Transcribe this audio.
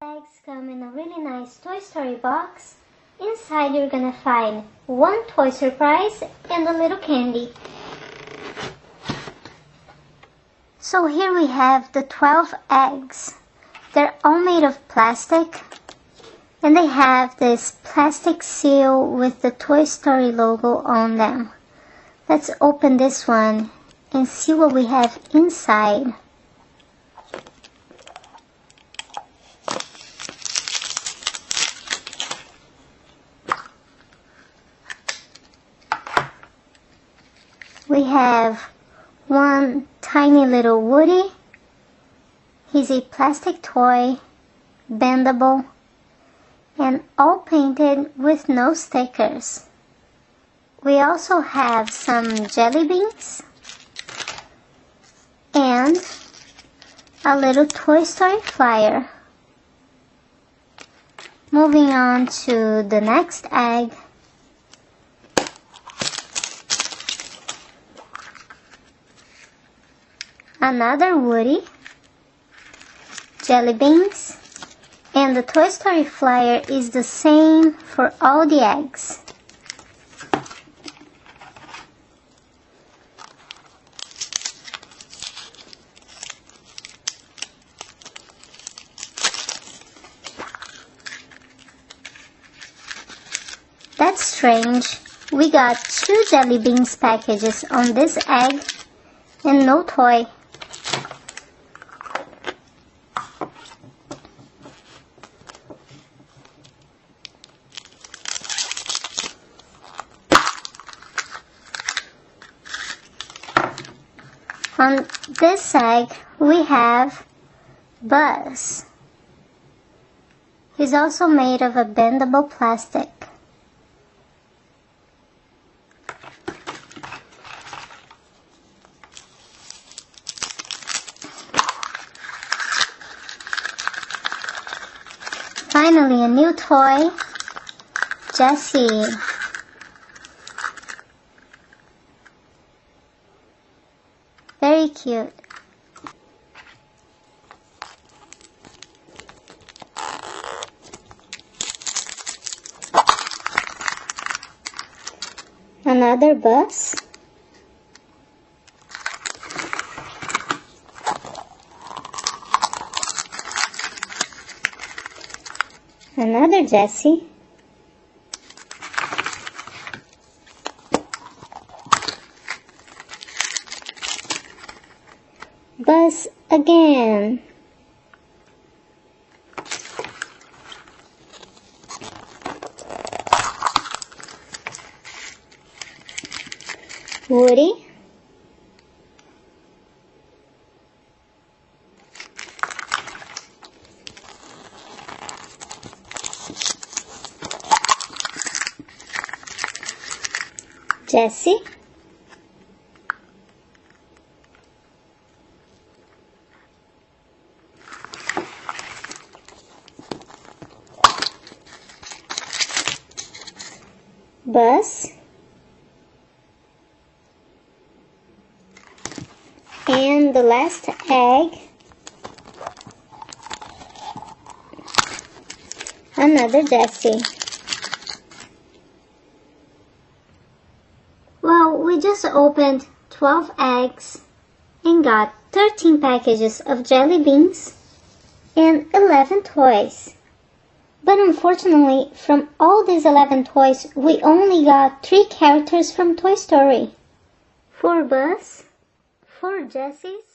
eggs come in a really nice Toy Story box. Inside you're gonna find one toy surprise and a little candy. So here we have the 12 eggs. They're all made of plastic and they have this plastic seal with the Toy Story logo on them. Let's open this one and see what we have inside. We have one tiny little Woody. He's a plastic toy, bendable, and all painted with no stickers. We also have some jelly beans and a little Toy Story flyer. Moving on to the next egg. Another Woody, jelly beans, and the Toy Story flyer is the same for all the eggs. That's strange. We got 2 jelly beans packages on this egg and no toy. On this egg, we have Buzz. He's also made of a bendable plastic. Finally, a new toy, Jessie. Very cute. Another Buzz. Another Jessie. Buzz again. Woody. Jessie. Buzz. And the last egg, another Jessie. Well, we just opened 12 eggs and got 13 packages of jelly beans and 11 toys. But unfortunately, from all these 11 toys, we only got 3 characters from Toy Story. 4 Buzz, 4 Jessies,